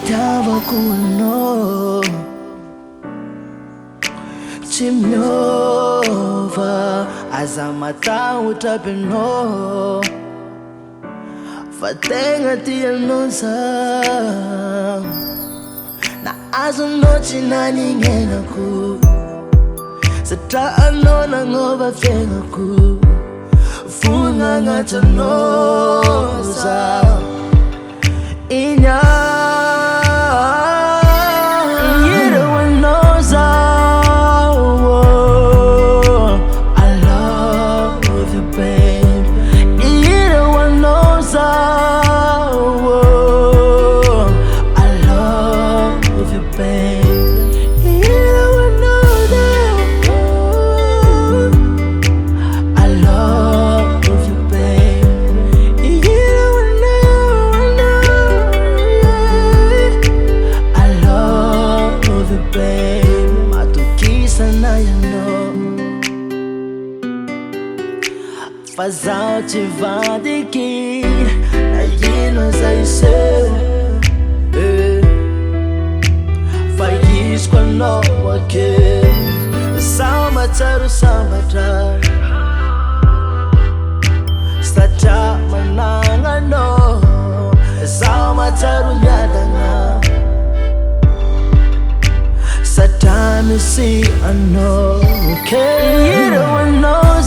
Dawa kuno Chimnova Azamata utapeno Fatenga tianosa Na azunochi nani ngenaku Sata anona ngoba fengaku Funga ngatanosa Inya Hira Hoanao I love you, babe. Hira Hoanao I love you, babe. Hira Hoanao I love you, babe. Hira Hoanao I love you, babe. Matukisa na yano Fazal te vadiki Na yino zaise Faiz kwa no wake Sama taru sama tar Sata mananga no Sama taru nyadanga Satani si ano Okay Hira Hoanao